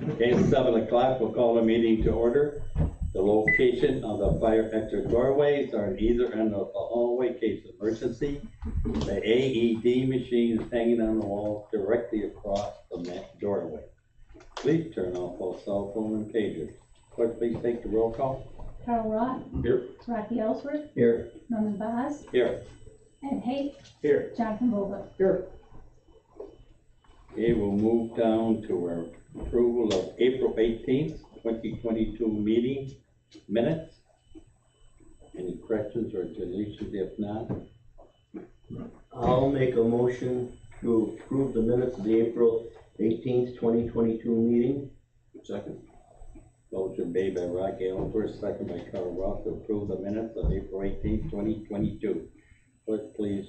Okay, it's 7 o'clock, we'll call the meeting to order. The location of the fire exit doorways are at either end of the hallway in case of emergency. The AED machine is hanging on the wall directly across the doorway. Please turn off all cell phone and pagers. Clerk, please take the roll call. Carl Roth. Here. Rocky Ellsworth. Here. Norman Vaz. Here. Ed Haight. Here. Jonathan Vogel. Here. Okay, we'll move down to our approval of April 18th, 2022 meeting minutes. Any questions or deletions? If not, I'll make a motion to approve the minutes of the April 18th, 2022 meeting. second. Motion made by Rocky Ellsworth, second by Carl Roth to approve the minutes of April 18th, 2022. Clerk, please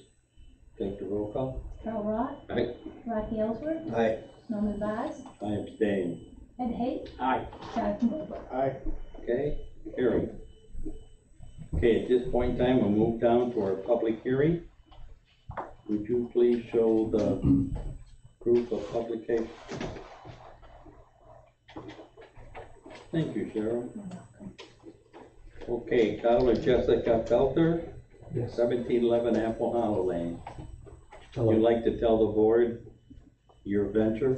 take the roll call. Carl Roth. Aye. Rocky Ellsworth. Aye. Norman Vaz. I abstain. Ed Haight. Aye. Jonathan Vogel. Aye. Okay, carried. Okay, at this point in time, we'll move down to our public hearing. Would you please show the proof of publication? Thank you, Cheryl. Okay, Kyle and Jessica Felter, Yes. 1711 Apple Hollow Lane. Hello. Would you like to tell the board your venture?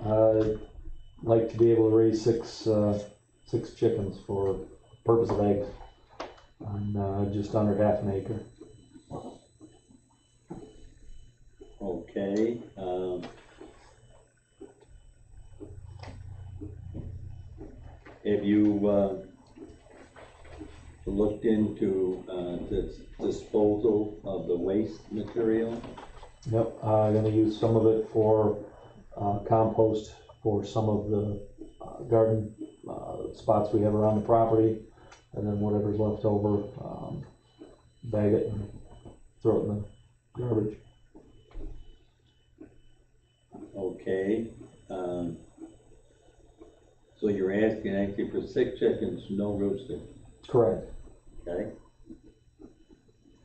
I'd like to be able to raise six chickens for purpose of eggs on just under half an acre. Okay, have you looked into this disposal of the waste material? Yep, I'm gonna use some of it for compost for some of the garden spots we have around the property, and then whatever's left over, bag it and throw it in the garbage. Okay, so you're asking actually for 6 chickens, no rooster, Correct. okay?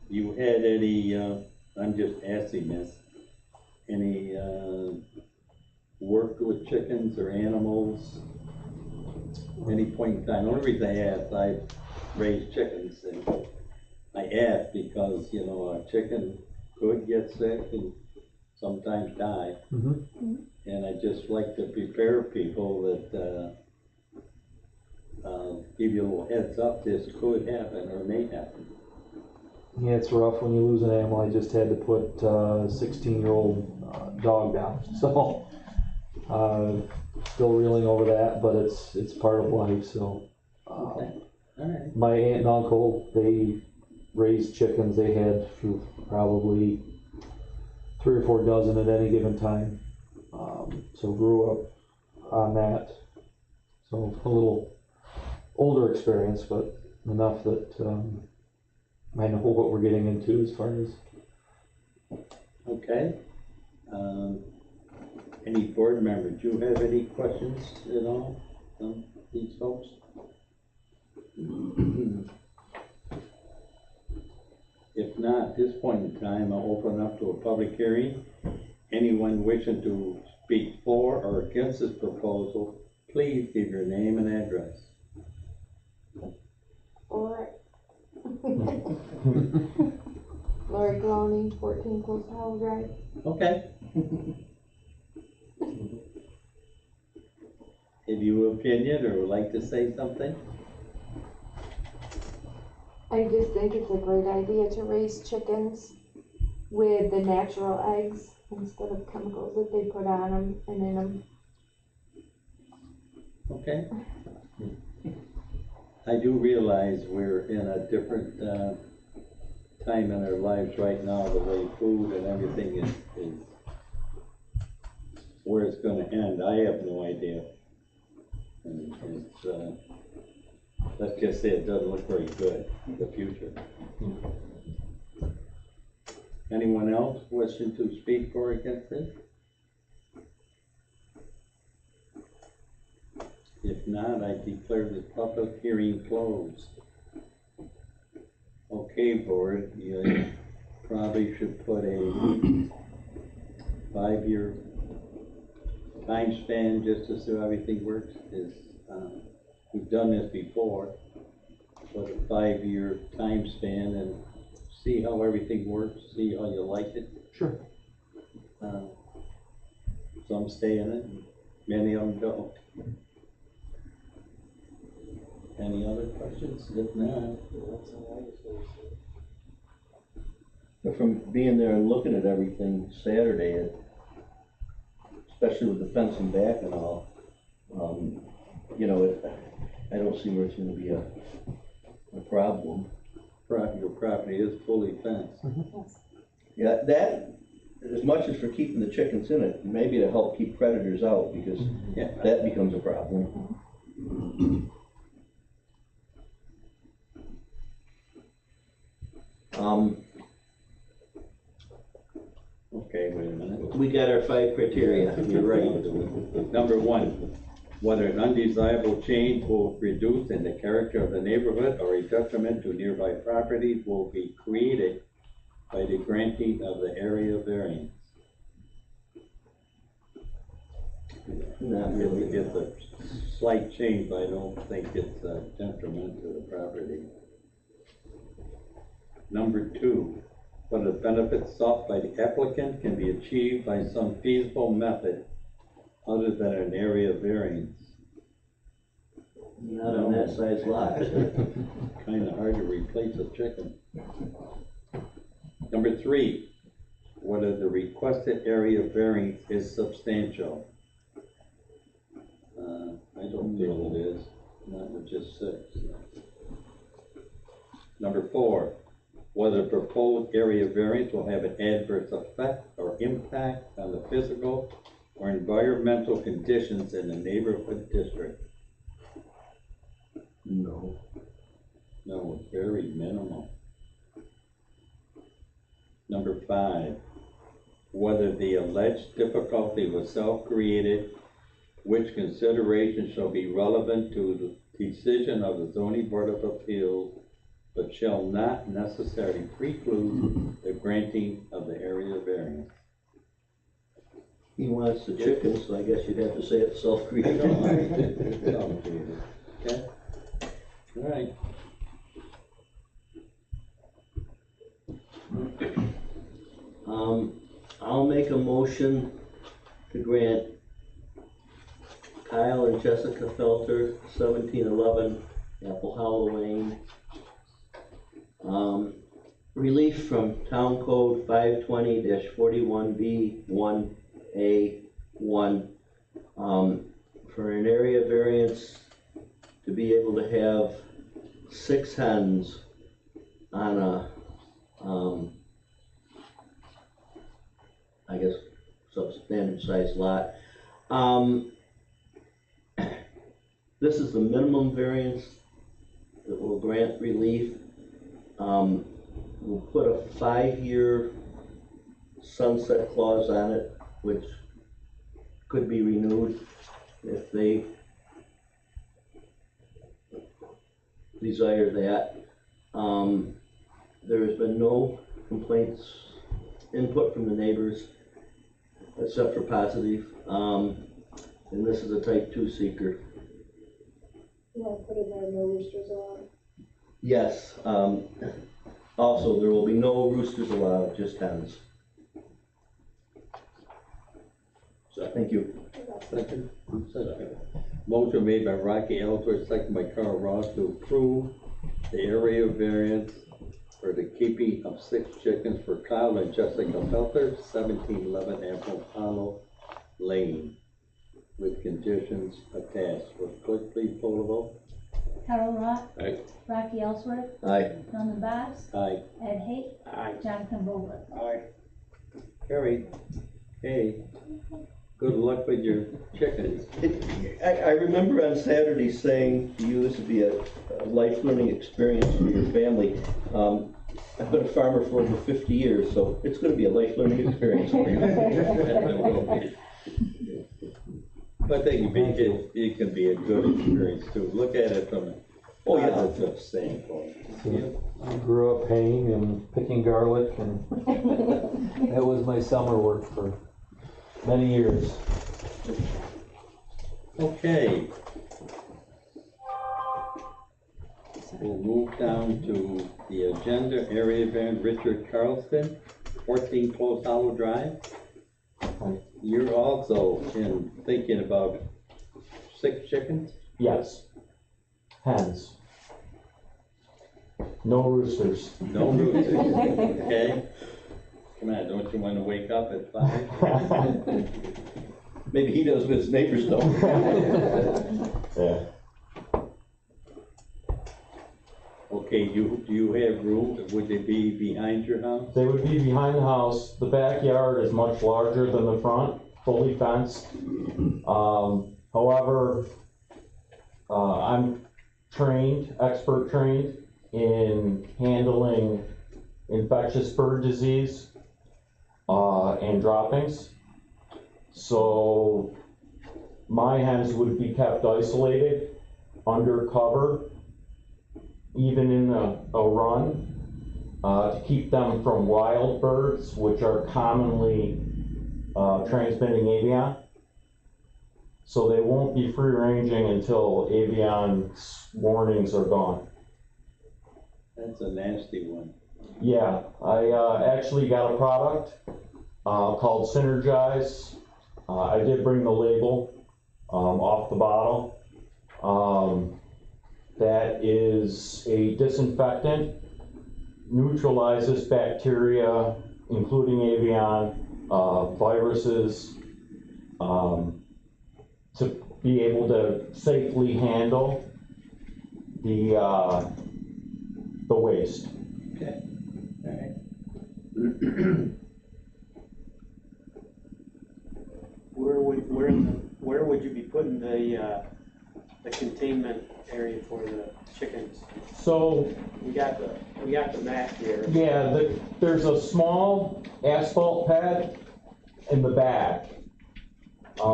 You had any, I'm just asking this, any work with chickens or animals? Any point in time? The only reason I asked, I've raised chickens, and I asked because, you know, a chicken could get sick and sometimes die. Mm-hmm. And I just like to prepare people that, give you a little heads up, this could happen or may happen. Yeah, it's rough when you lose an animal. I just had to put a 16-year-old dog down, so still reeling over that, but it's part of life. So Okay. All right. my aunt and uncle, they raised chickens. They had probably 3 or 4 dozen at any given time. So grew up on that. So a little older experience, but enough that I know what we're getting into as far as. Okay. Any board members, do you have any questions at all from these folks? If not, at this point in time, I'll open up to a public hearing. Anyone wishing to speak for or against this proposal, please give your name and address. Alright. Lori Colony, 14 Close Hollow Drive. Okay. Have you an opinion or would like to say something? I just think it's a great idea to raise chickens with the natural eggs instead of chemicals that they put on them and in them. Okay. I do realize we're in a different time in our lives right now, the way food and everything is where it's going to end. I have no idea. And it's, let's just say it doesn't look very good in the future. Anyone else wishing to speak for or against this? If not, I declare the public hearing closed. Okay, board, you probably should put a 5-year time span, just to see how everything works, is, we've done this before, with a 5-year time span, and see how everything works, see how you like it. Sure. Some stay in it, and many of them don't. Any other questions? If not, From being there and looking at everything Saturday, especially with the fencing back and all, you know, I don't see where it's gonna be a problem. your property is fully fenced. Yeah, that, as much as for keeping the chickens in it, maybe to help keep predators out, because Yeah. that becomes a problem. Okay, wait a minute. We got our 5 criteria, you're right. Number 1, whether an undesirable change will reduce in the character of the neighborhood or a detriment to nearby properties will be created by the granting of the area variance. Not Really, really. it's a slight change, but I don't think it's a detriment to the property. Number 2, whether the benefits sought by the applicant can be achieved by some feasible method other than an area variance. Not on that size lot. Kinda hard to replace a chicken. Number 3, whether the requested area variance is substantial. I don't feel it is, not with just 6. Number 4, whether the proposed area variance will have an adverse effect or impact on the physical or environmental conditions in the neighborhood district. No. No, it's very minimal. Number 5, whether the alleged difficulty was self-created, which consideration shall be relevant to the decision of the zoning board of appeals, but shall not necessarily preclude the granting of the area variance. He wants the chickens, so I guess you'd have to say it's self-created. Self-created. Okay? All right. I'll make a motion to grant Kyle and Jessica Felter, 1711 Apple Hollow Lane, relief from Town Code 520-41B1A1, for an area variance to be able to have 6 hens on a, I guess, substandard sized lot. This is the minimum variance that will grant relief. We'll put a 5-year sunset clause on it, which could be renewed if they desire that. There has been no complaints, input from the neighbors, except for positive. And this is a type 2 seeker. You wanna put in there, no roosters allowed? Yes, also, there will be no roosters allowed, just hens. So, thank you. Second. Motion made by Rocky Ellsworth, second by Carl Ross, to approve the area variance for the keeping of 6 chickens for Kyle and Jessica Felter, 1711 Apple Hollow Lane, with conditions attached. Will clerk please poll the vote? Carol Rock. Aye. Rocky Ellsworth. Aye. Norman Box. Aye. Ed Hay. Aye. Jonathan Vogel. Aye. Carried. Okay. Good luck with your chickens. I remember on Saturday saying to you this would be a life learning experience for your family. I've been a farmer for over 50 years, so it's going to be a life learning experience for you. But I think it can be a good experience too. Look at it from a positive standpoint. So I grew up haying and picking garlic, and that was my summer work for many years. Okay. We'll move down to the agenda, area van Richard Carlston, 14 Close Hollow Drive. You're also thinking about 6 chickens? Yes. Hens. No roosters. No roosters, okay? Come on, don't you want to wake up at 5? Maybe he does, but his neighbors don't. Yeah. Okay, do you have room? Would they be behind your house? They would be behind the house. The backyard is much larger than the front, fully fenced. However, I'm expert trained in handling infectious bird disease and droppings. So my hens would be kept isolated, under cover, even in a run, to keep them from wild birds, which are commonly transmitting avian. So they won't be free ranging until avian's warnings are gone. That's a nasty one. Yeah, I actually got a product called Synergize. I did bring the label off the bottle. That is a disinfectant, neutralizes bacteria, including avian, viruses, to be able to safely handle the waste. Okay, all right. Where would you be putting the containment area for the chickens? So, We got the map here. yeah, there's a small asphalt pad in the back. I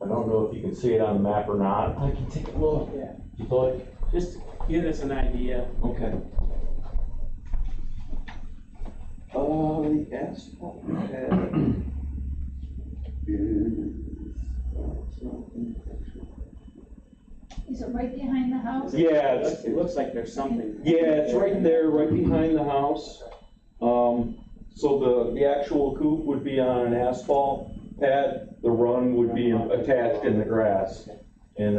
don't know if you can see it on the map or not. I can take a look. Yeah. If you'd like. Just give us an idea. Okay. The asphalt pad Is it right behind the house? Yeah, It looks like there's something. Yeah, it's right there, right behind the house. So the actual coop would be on an asphalt pad. The run would be attached in the grass. And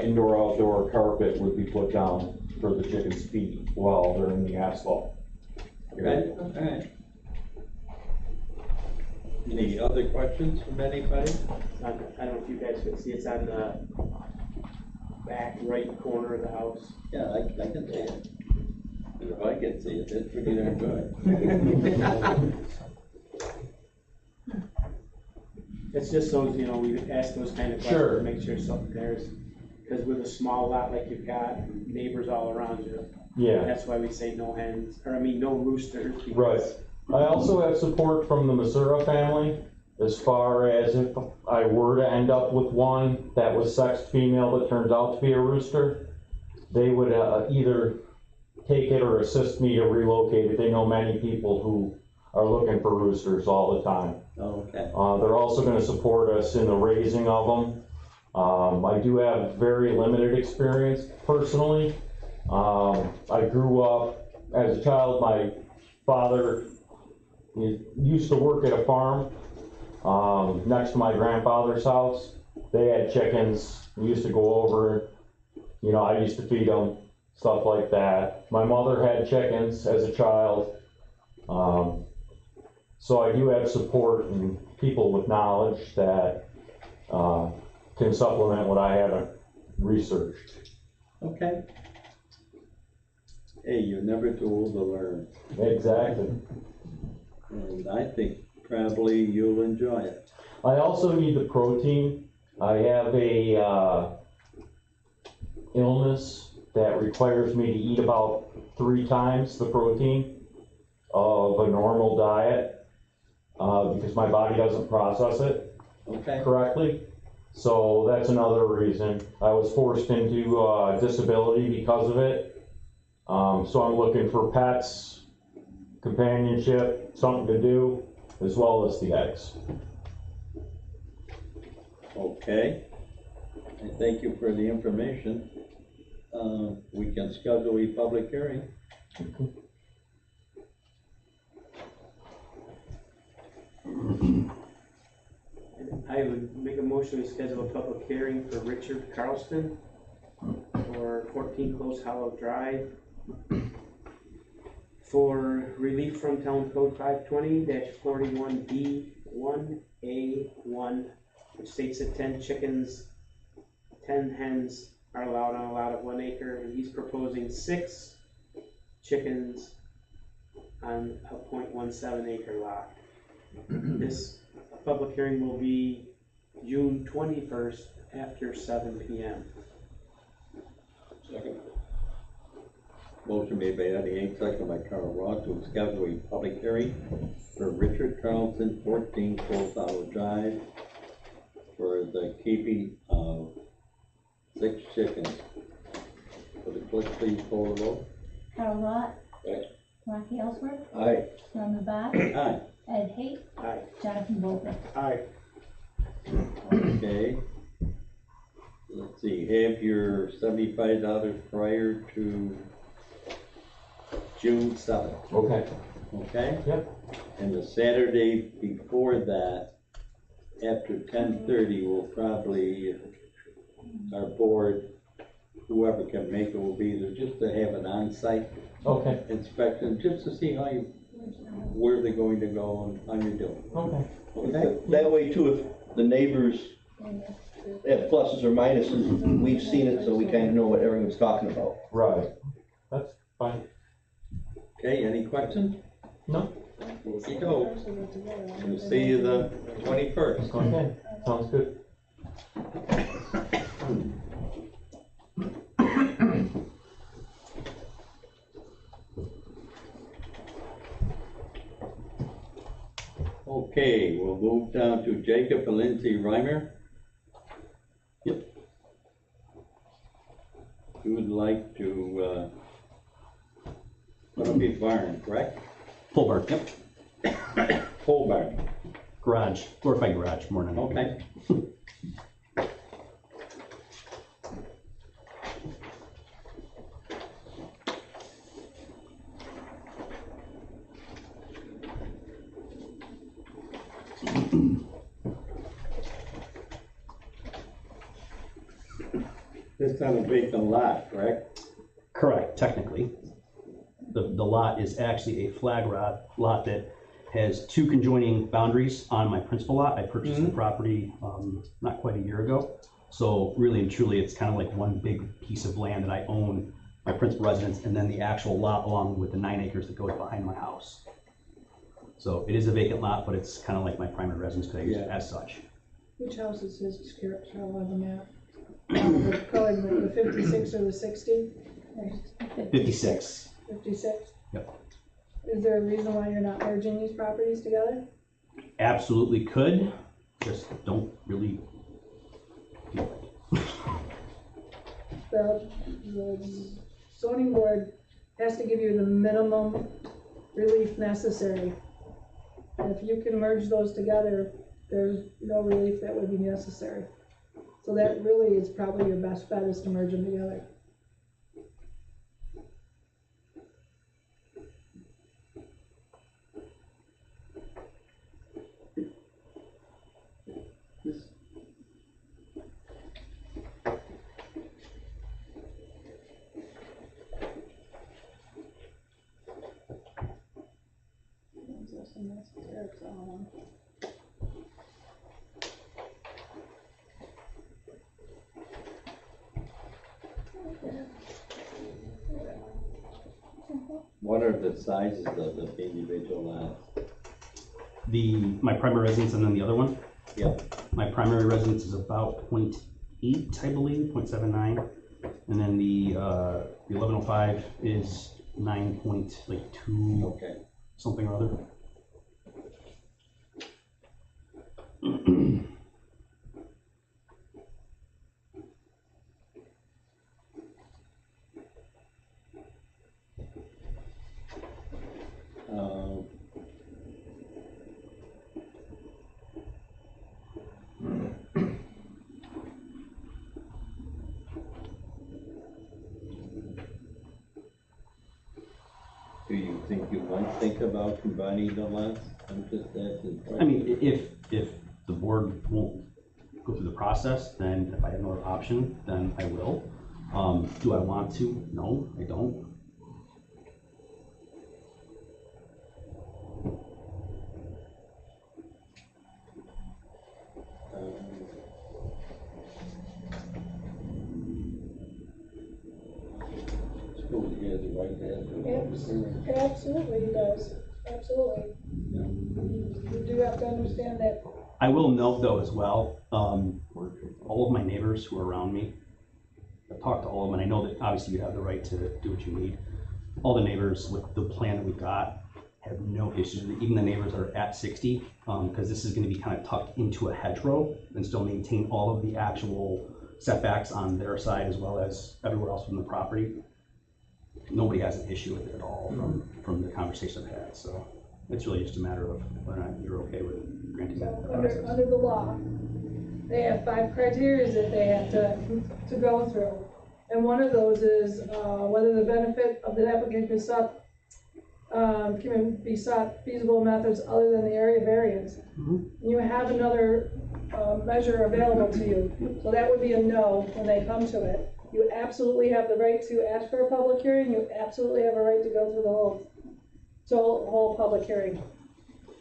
indoor-outdoor carpet would be put down for the chickens' feet while they're in the asphalt. Okay, all right. Any other questions from anybody? I don't know if you guys could see, it's on the back right corner of the house. Yeah, I can see it. And if I can see it, it's pretty darn good. It's just so, we ask those kind of questions Sure. to make sure something there's, because with a small lot like you've got, neighbors all around you, Yeah, that's why we say no hens, no roosters. because- right. I also have support from the Masura family as far as if I were to end up with one that was sexed female that turns out to be a rooster, they would either take it or assist me to relocate it. They know many people who are looking for roosters all the time. Okay, They're also going to support us in the raising of them. I do have very limited experience personally. I grew up as a child, my father used to work at a farm next to my grandfather's house. They had chickens. We used to go over, I used to feed them, stuff like that. My mother had chickens as a child. So I do have support and people with knowledge that can supplement what I haven't researched. okay. Hey, you're never too old to learn, Exactly. and I think probably you'll enjoy it. I also need the protein. I have a illness that requires me to eat about 3 times the protein of a normal diet because my body doesn't process it Okay, correctly. So that's another reason. I was forced into disability because of it. So I'm looking for pets, companionship, something to do. as well as the eggs. Okay. I thank you for the information. We can schedule a public hearing. I would make a motion to schedule a public hearing for Richard Carlston for 14 Close Hollow Drive for relief from Town Code 520-41B1A1, which states that 10 chickens, 10 hens are allowed on a lot of 1 acre, and he's proposing 6 chickens on a .17 acre lot. This public hearing will be June 21st after 7 p.m. Second. Motion made by Eddie Ain't, second by Carl Ross, to schedule a public hearing for Richard Carlson, 14 Close Hollow Drive, for the keeping of 6 chickens. Will the clerk please call the roll? Carl Lot. Aye. Rocky Ellsworth. Aye. Norman Vaz. Aye. Ed Hay. Aye. Jonathan Bolter. Aye. Okay. Let's see, have your $75 prior to June 7th, Okay. okay? Yep. And the Saturday before that, after 10:30, we'll probably, our board, whoever can make it will be there just to have an on-site Okay. inspection, just to see how you, where they're going to go and how you're doing. Okay. Okay? That way too, if the neighbors have pluses or minuses, we've seen it, so we kind of know what everyone's talking about. Right. That's fine. Okay, any questions? No. Okey doke. We'll see you the 21st. Okay. Sounds good. Okay, we'll move down to Jacob and Lindsay Reimer. Yep. You would like to, put up a barn, correct? Full barn, yep. Pole barn, Garage, glorified garage, more than. okay. This is on a vacant lot, correct? Correct, technically. The lot is actually a flag lot that has 2 conjoining boundaries on my principal lot. I purchased the property not quite a year ago. So really and truly, it's kind of like one big piece of land that I own, my principal residence, and then the actual lot along with the 9 acres that goes behind my house. So it is a vacant lot, but it's kind of like my primary residence because I use it as such. Which house is his, Carol, on the map? Probably the 56 or the 60? 56. 56? Yep. Is there a reason why you're not merging these properties together? Absolutely could, just don't really feel like. The zoning board has to give you the minimum relief necessary. And if you can merge those together, there's no relief that would be necessary. So that really is probably your best bet, is to merge them together. What are the sizes of the individual lots? My primary residence and then the other one? Yep. My primary residence is about 0.8, I believe, 0.79. And then the 1105 is 9.2, Okay. something or other. Do you think you might think about combining the lots? I'm just asking. I mean, if the board won't go through the process, then if I have another option, then I will. Do I want to? No, I don't. Suppose he has the right to have the Absolutely, he does, absolutely. You do have to understand that. I will note though as well, all of my neighbors who are around me, I've talked to all of them, and I know that obviously you have the right to do what you need. All the neighbors with the plan that we've got have no issues, even the neighbors that are at 60, because this is gonna be kind of tucked into a hedgerow and still maintain all of the actual setbacks on their side as well as everywhere else from the property. Nobody has an issue with it at all from the conversation I've had, so it's really just a matter of whether or not you're okay with granting that process. Under the law, they have 5 criteria that they have to go through. And one of those is, whether the benefit of the applicant can be sought feasible methods other than the area variance. You have another, measure available to you, so that would be a no when they come to it. You absolutely have the right to ask for a public hearing, you absolutely have a right to go through the whole public hearing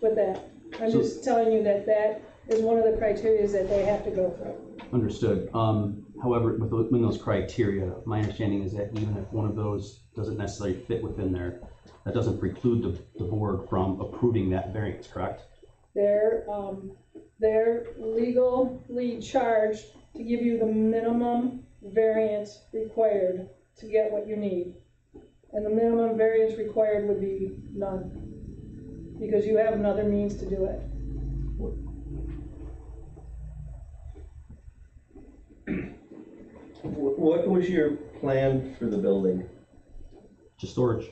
with that. I'm just telling you that that is one of the criteria that they have to go through. Understood. However, within those criteria, my understanding is that even if one of those doesn't necessarily fit within there, that doesn't preclude the board from approving that variance, correct? They're legally charged to give you the minimum variance required to get what you need. And the minimum variance required would be none, because you have another means to do it. What was your plan for the building? Just storage.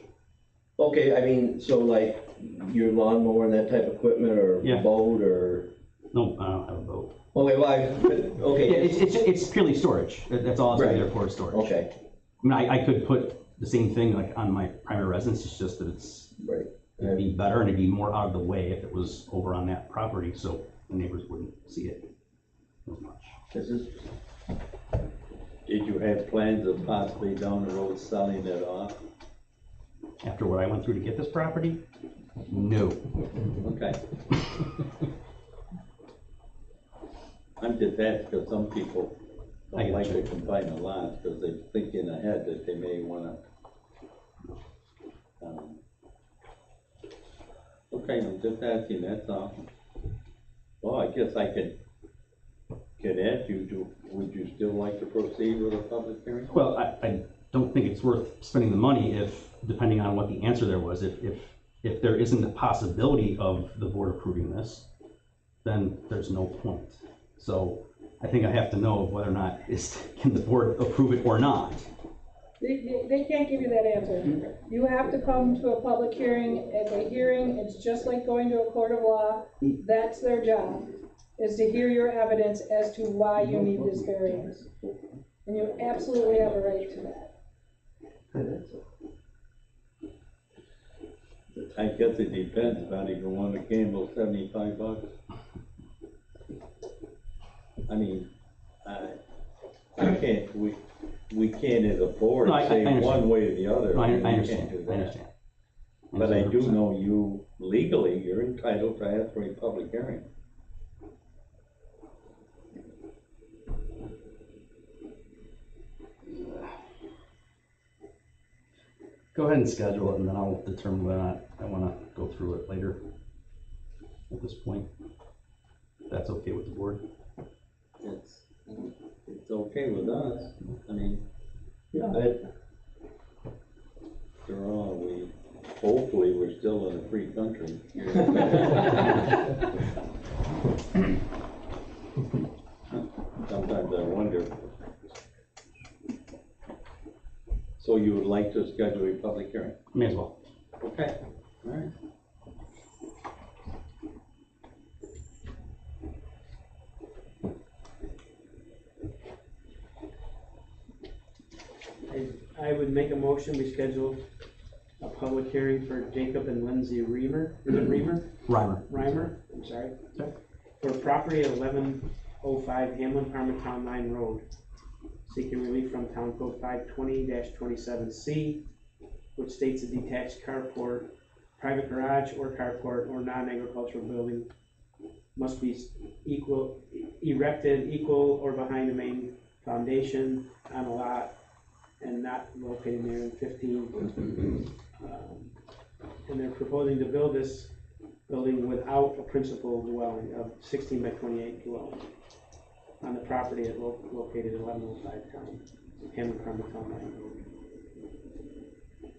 Okay, I mean, so like your lawnmower and that type of equipment, or Yeah. boat, or? No, I don't have a boat. Okay, well, Yeah, okay. it's purely storage. That's all it's Right. there for, is storage. Okay, I mean, I could put the same thing like on my primary residence, it's just that right. it'd be better and it'd be more out of the way if it was over on that property, so the neighbors wouldn't see it as much. This is, Did you have plans of possibly down the road selling it off? After what I went through to get this property, no. Okay. I'm just asking because some people I don't get like you. to combine the lots because they're thinking ahead that they may wanna. Okay, I'm just asking, that's all. Well, I guess I could ask you, would you still like to proceed with a public hearing? Well, I don't think it's worth spending the money if, depending on what the answer there was, if there isn't a possibility of the board approving this, then there's no point. So I think I have to know whether or not can the board approve it or not. They can't give you that answer. You have to come to a public hearing. At the hearing, it's just like going to a court of law. That's their job, is to hear your evidence as to why you need this variance. And you absolutely have a right to that. I guess it depends, about if you want to gamble $75. I mean, we can't as a board No, I say understand. one way or the other. No, I mean, we understand, can't do I that. understand. But I do 100%. know you, legally, you're entitled to ask for a public hearing. Go ahead and schedule it, and then I'll determine whether or not I wanna go through it later at this point. If that's okay with the board. It's okay with us. I mean, yeah, after all, hopefully, we're still in a free country. Sometimes I wonder. So you would like to schedule a public hearing? May as well. Okay, all right. I would make a motion, we schedule a public hearing for Jacob and Lindsay Reimer, is it Reimer, I'm sorry. For property at 1105 Hamlin Parma Town Line Road, seeking relief from Town Code 520-27C, which states a detached carport, private garage or carport or non-agricultural building must be erected equal or behind the main foundation on a lot and not located near than 15. And they're proposing to build this building without a principal dwelling of 16 by 28 dwelling on the property located at 1105 Hamlin Parma Town Line Road.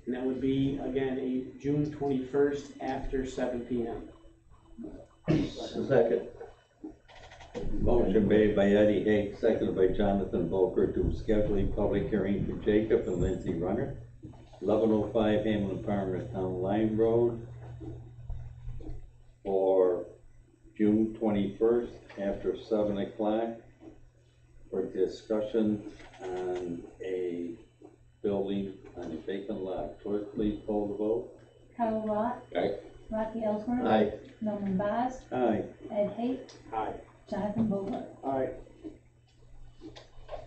And that would be, again, a June 21st after 7 p.m. Second. Motion made by Eddie Haig, seconded by Jonathan Volker to schedule a public hearing for Jacob and Lindsay Runner, 1105 Hamlin Parma Town Line Road, for June 21st after 7 o'clock for discussion on a building on a vacant lot. Clerk, please call the vote. Carl Rock. Aye. Rocky Ellsworth. Aye. Norman Vaz. Aye. Ed Haig. Aye. Jonathan Vogler. Aye.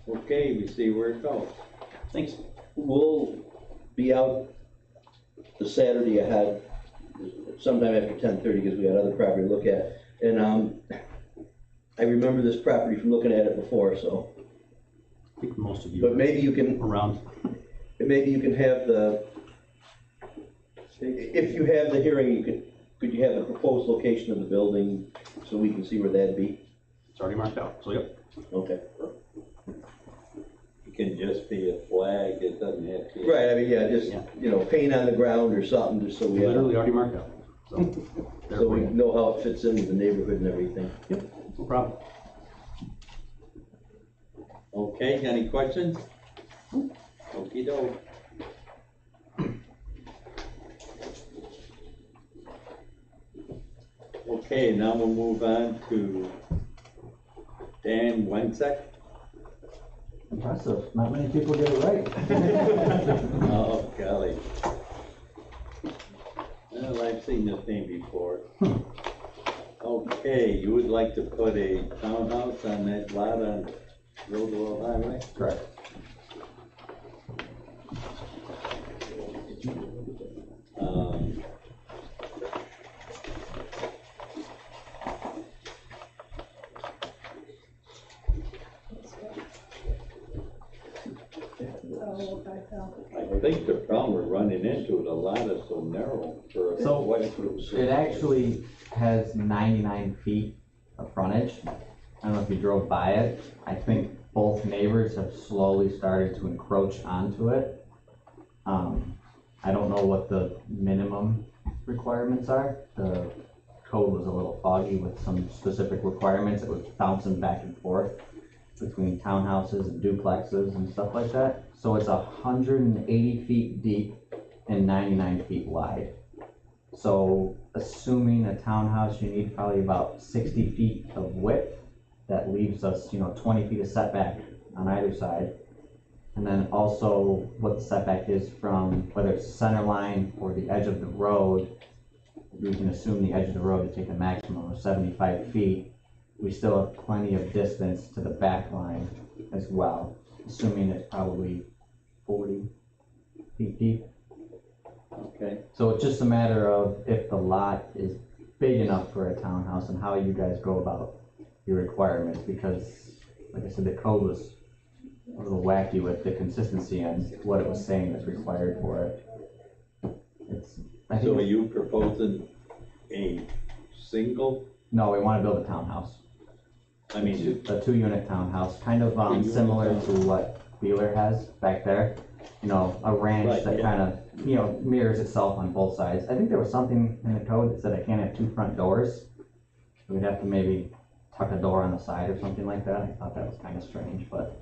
Okay, we see where it goes. Thanks. We'll be out the Saturday ahead, sometime after 10:30, because we got other property to look at. And I remember this property from looking at it before, so. I think most of you But are maybe you can around. have the, if you have the hearing, could you have the proposed location of the building so we can see where that'd be? It's already marked out, so yep. Okay. It can just be a flag, it doesn't have to be. Right, I mean, yeah, just, paint on the ground or something, just so we have, Literally already marked out. So, there so for we you. know how it fits into the neighborhood and everything. No problem. Okay, any questions? Okey doke. Okay, now we'll move on to Dan Wenzek. Impressive, not many people get it right. Oh, golly. Well, I've seen this name before. Okay, you would like to put a townhouse on that lot on Roosevelt Highway? Correct. I think the problem we're running into is a lot is so narrow for a. So, West. It actually has 99 feet of frontage. I don't know if you drove by it. I think both neighbors have slowly started to encroach onto it. I don't know what the minimum requirements are. The code was a little foggy with some specific requirements. It was bouncing back and forth between townhouses and duplexes and stuff like that. So it's 180 feet deep and 99 feet wide. So assuming a townhouse, you need probably about 60 feet of width. That leaves us, 20 feet of setback on either side. And then also what the setback is from whether it's center line or the edge of the road. We can assume the edge of the road to take a maximum of 75 feet. We still have plenty of distance to the back line as well, assuming it's probably 40 feet deep. Okay, So it's just a matter of if the lot is big enough for a townhouse and how you guys go about your requirements, because like I said, the code was a little wacky with the consistency and what it was saying is required for it. I so are think, you proposing a single, no, we want to build a townhouse, I mean, a 2-unit townhouse, kind of Two-unit similar to townhouse. what Wheeler has back there. A ranch Right, that yeah. kind of, mirrors itself on both sides. I think there was something in the code that said I can't have 2 front doors. We'd have to maybe tuck a door on the side or something like that. I thought that was kind of strange, but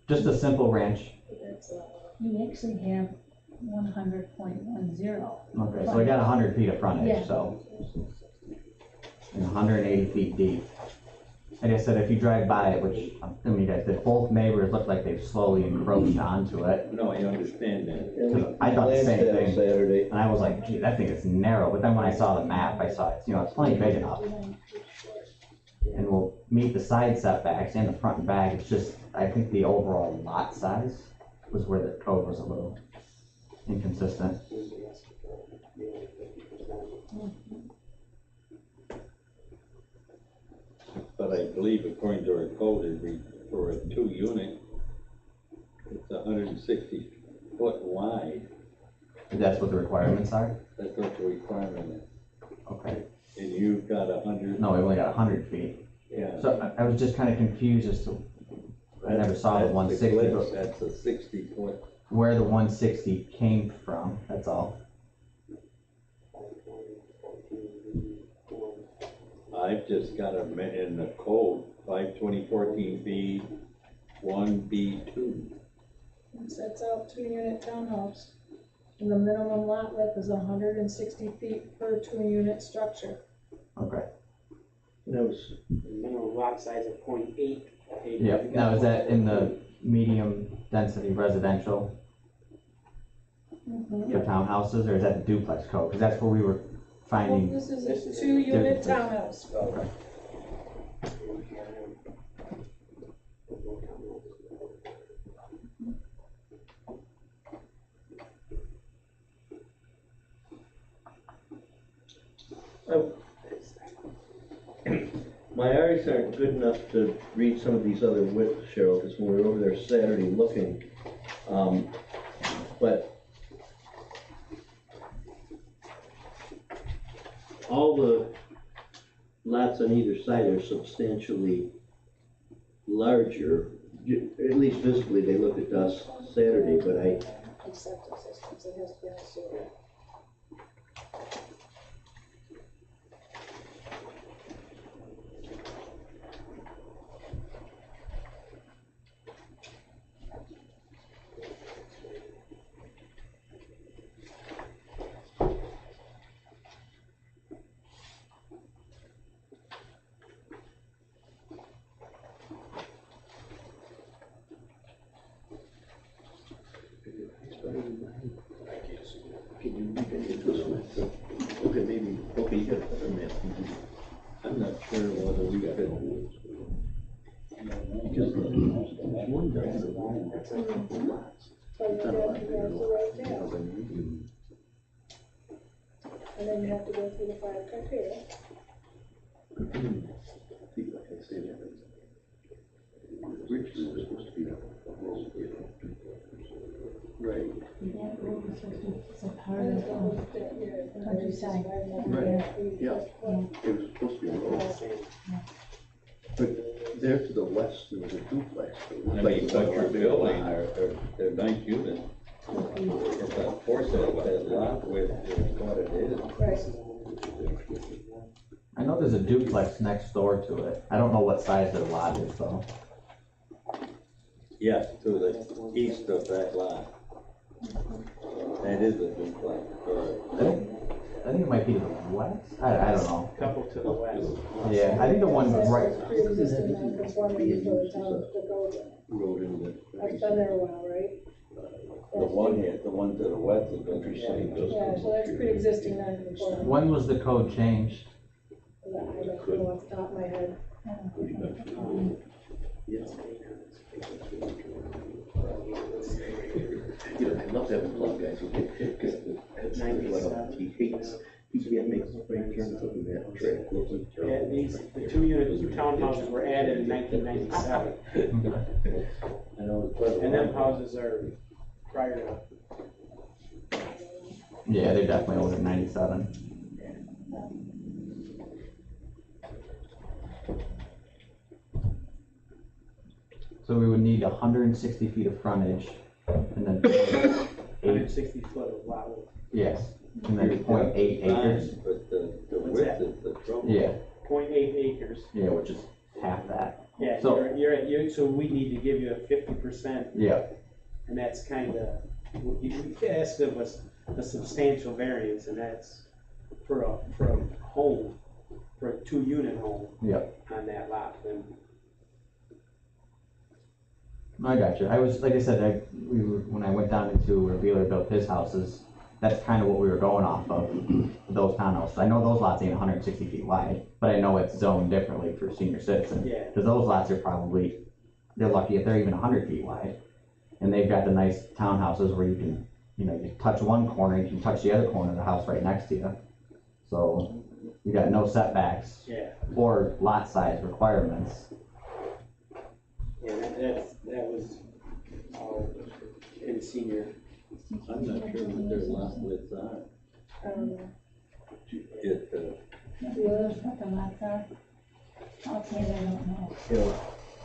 just a simple ranch. You actually have 100.10. Okay, so we got 100 feet of frontage, Yeah. so. And 180 feet deep. And I said, if you drive by it, which I'm assuming you guys did, both neighbors look like they've slowly encroached onto it. No, I understand that. And we I thought the glanced same at it thing. Saturday. And I was like, gee, that thing is narrow, but then when I saw the map, I saw it's, it's plenty big enough. And we'll meet the side setbacks and the front and back, it's just, I think the overall lot size was where the code was a little inconsistent. But I believe according to our code, for a 2-unit, it's 160 foot wide. That's what the requirements are? That's what the requirement is. Okay. And you've got 100. No, we only got 100 feet. Yeah. So I was just kind of confused as to, I never saw the 160, but That's a 60 foot. where the 160 came from, that's all. I've just got them in the code, 52014B, 1B2. It sets out 2-unit townhouse, and the minimum lot width is 160 feet per 2-unit structure. Okay. That was, Minimum lot size of 0.8 acres. Yep. Now, is that in the medium density residential for townhouses, or is that the duplex code? Because that's where we were Well, finding. this is a 2-unit differences. townhouse. Okay. my eyes aren't good enough to read some of these other widths, Cheryl, because when we were over there Saturday looking, but all the lots on either side are substantially larger, at least visibly, they looked at us Saturday, but Septic systems, it has to be on sewer. okay, maybe, okay, you got a better map. I'm not sure whether we got it. Because So you have to go to right there, and then you have to go through the 5 criteria. Right. It's a part of the countryside. Right, yeah, it was supposed to be a road. But there to the west, there was a duplex. I mean, what you're building they're nice units. It's unfortunate that lot width is what it is. Right. I know there's a duplex next door to it. I don't know what size their lot is though. Yes, to the east of that lot. That is a duplex, or I think it might be to the west. I don't know. Couple to the west. Yeah, I think the one right. Pre-existing non-conforming for the town, the code. Road in the. That's been there a while, right? the one to the west is countryside. Yeah, so that's pre-existing non-conforming. When was the code changed? I don't know off the top of my head. You know, I love having club guys, because he hates, he can't make right turns up in that track. Yeah, the 2-unit townhouses were added in 1997, I know it's quite a and them while. houses are prior to. Yeah, they're definitely older than 97. So we would need 160 feet of frontage, and then 160 foot of lot width. yes, and then 0.8 acres. But the What's width that? is the trouble. Yeah, 0.8 acres. yeah, which is half that. Yeah, So- so we need to give you a 50%, Yeah, and that's kind of, you asked of us a substantial variance, and that's for a home, for a 2-unit home yeah. on that lot, and I got you. I was, like I said, when I went down into where Beeler built his houses, that's kind of what we were going off of, those townhouses. I know those lots ain't 160 feet wide, but I know it's zoned differently for senior citizens. Yeah. Because those lots are probably, they're lucky if they're even 100 feet wide. And they've got the nice townhouses where you can, you touch one corner, you can touch the other corner of the house right next to you. So you got no setbacks Yeah, or lot size requirements. yeah, that was all in senior. I'm not sure what their lot widths are. It, What the lots are? Offhand, I don't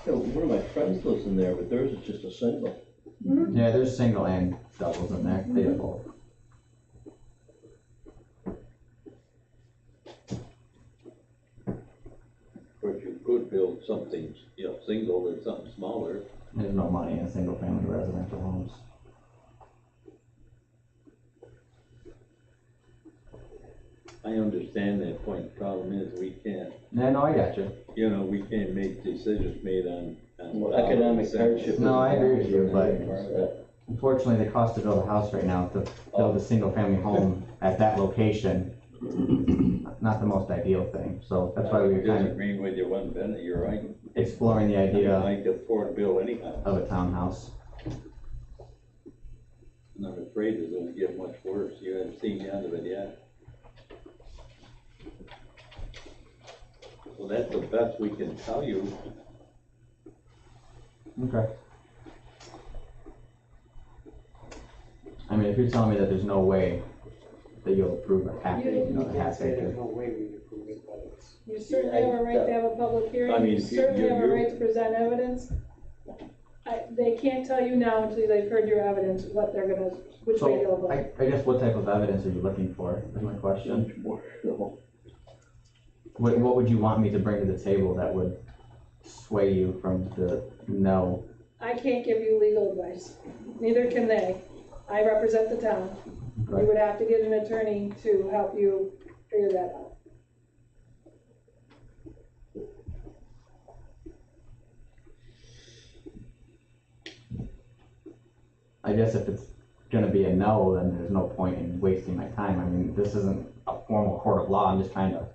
know. One of my friends lives in there, but theirs is just a single. Yeah, there's single and doubles in there. They have both. of course, you could build something, single or something smaller. There's no money in single family residential homes. I understand that point. The problem is we can't, Yeah, no, I got you. we can't make decisions made on. Well, economic hardship. No, I agree with you, but Yeah. unfortunately, the cost to build a house right now, to build a single family home at that location, not the most ideal thing. So that's why we were kind of Disagreeing with you one bit, you're right. exploring the I idea like to afford to build anyhow. of a townhouse. I'm not afraid it's gonna get much worse. You haven't seen the end of it yet. Well, that's the best we can tell you. Okay. I mean, if you're telling me that there's no way that you'll approve a half, You a can't half say there's acre. no way we approve it, but it's. You certainly have a right to have a public hearing, I mean, you certainly have a you- right to present evidence. They can't tell you now until they've heard your evidence, what they're gonna, which way they'll So, go. I guess what type of evidence are you looking for, is my question. Much more, no. What would you want me to bring to the table that would sway you from the no? I can't give you legal advice, neither can they. I represent the town. You Okay. would have to get an attorney to help you figure that out. I guess if it's gonna be a no, then there's no point in wasting my time. I mean, this isn't a formal court of law, I'm just trying to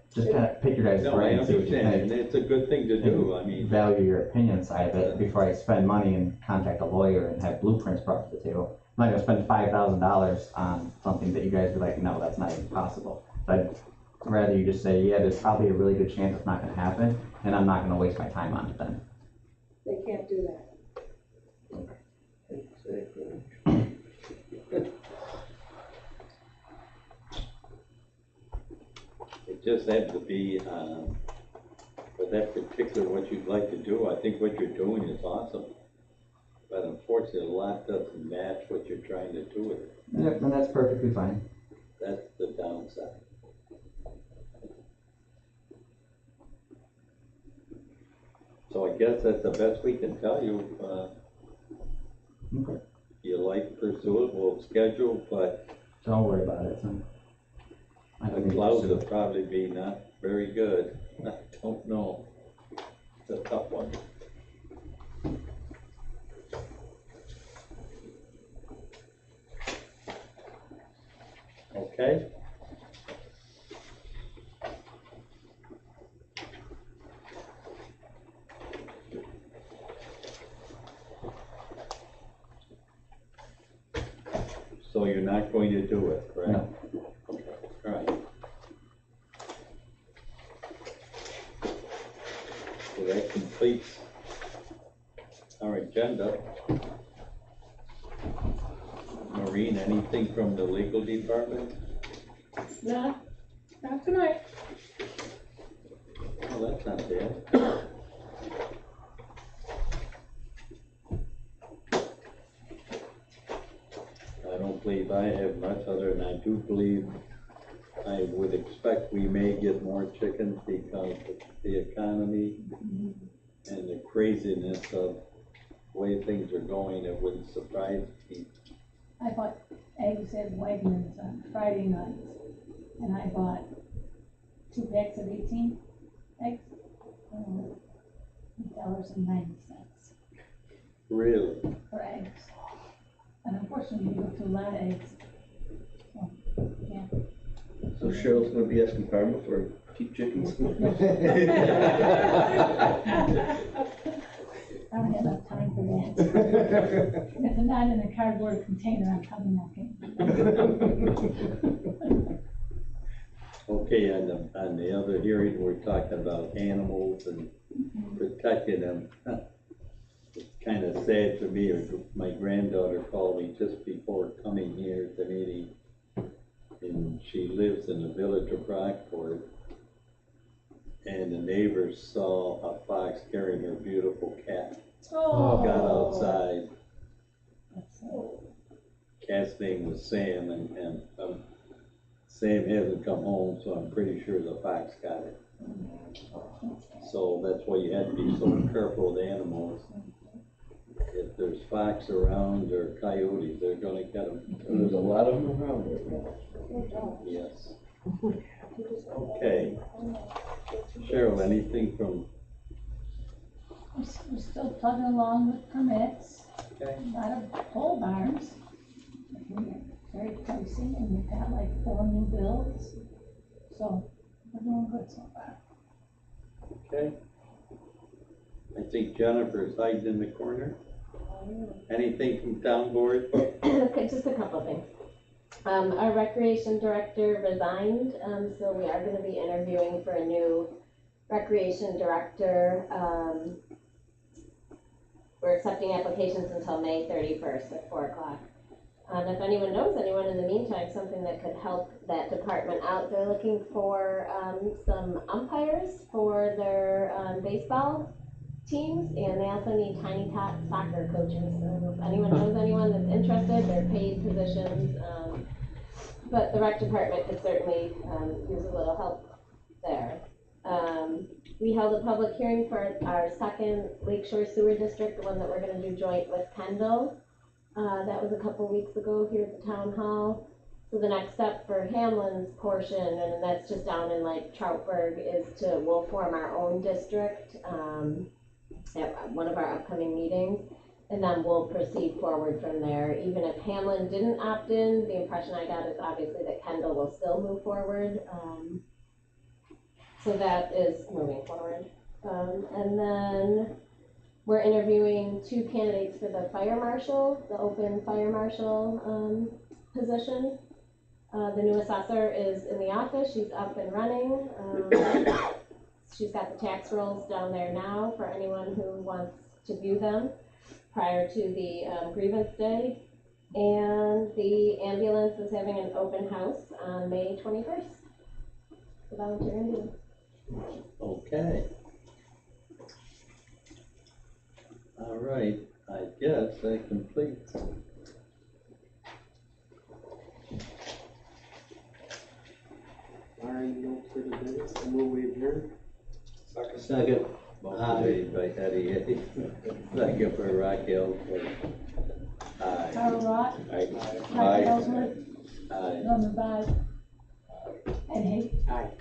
pick your guys' No, I brain and see what you understand, and think. it's a good thing to do. I mean, Value your opinion side of it before I spend money and contact a lawyer and have blueprints brought to the table. I'm not gonna spend $5,000 on something that you guys are like, no, that's not even possible. But rather you just say, yeah, there's probably a really good chance it's not gonna happen, and I'm not gonna waste my time on it then. They can't do that. Exactly. it just had to be, for that particular, what you'd like to do. I think what you're doing is awesome. But unfortunately, a lot doesn't match what you're trying to do with it. Yep, and that's perfectly fine. That's the downside. So I guess that's the best we can tell you. Okay. You like to pursue it, we'll schedule, but Don't worry about it, son. I the can clouds pursue will it. probably be not very good. I don't know. It's a tough one. Okay? So you're not going to do it, correct? No. Okay, all right. So that completes our agenda. Maureen, anything from the legal department? Not tonight. Well, that's not bad. I don't believe I have much other than I do believe I would expect we may get more chickens because of the economy and the craziness of the way things are going. It wouldn't surprise me. I bought eggs at Wegmans on Friday night, and I bought 2 packs of 18 eggs, $8.90. Really? for eggs. And unfortunately, we go through a lot of eggs. So, yeah. So Cheryl's gonna be asking Karma for cheap chickens? I don't have enough time for that. If they're not in a cardboard container, I'm probably not gonna. Okay, on the other hearing, we're talking about animals and protecting them. It's kind of sad for me, my granddaughter called me just before coming here to meeting, and she lives in the village of Rockport, and the neighbors saw a fox carrying her beautiful cat, got outside. Cat's name was Sam, and Sam hasn't come home, so I'm pretty sure the fox got it. So that's why you have to be so careful with animals. If there's fox around or coyotes, they're gonna get them. And there's a lot of them around right now. Yes. Okay. Cheryl, anything from, We're still plugging along with permits. okay, A lot of pole barns. Very pricey, and we've got like 4 new builds. So, we're doing good so far. okay. I think Jennifer's hiding in the corner. Anything from town board? Okay, just a couple of things. Our recreation director resigned, so we are gonna be interviewing for a new recreation director. We're accepting applications until May 31st at 4:00. And if anyone knows anyone in the meantime, something that could help that department out, they're looking for, some umpires for their, baseball teams, and they also need tiny tot soccer coaches. So if anyone knows anyone that's interested, they're paid positions, but the rec department could certainly, use a little help there. We held a public hearing for our second Lakeshore Sewer District, the one that we're gonna do joint with Kendall. That was a couple weeks ago here at the town hall. So the next step for Hamlin's portion, and that's just down in like Troutburg, is we'll form our own district, at one of our upcoming meetings, and then we'll proceed forward from there. Even if Hamlin didn't opt in, the impression I got is obviously that Kendall will still move forward. So that is moving forward. And then we're interviewing 2 candidates for the fire marshal, the open fire marshal, position. The new assessor is in the office, she's up and running. She's got the tax rolls down there now for anyone who wants to view them prior to the grievance day. And the ambulance is having an open house on May 21st. The volunteer ambulance. Okay. All right, I guess that completes. Barring no further business, I move we adjourn. Second. Motion made by Eddie, second for Raquel. Aye. Carl Rock, Aye. Mike Ellsworth, Aye. Norman Vaz, Ed Hay. Aye.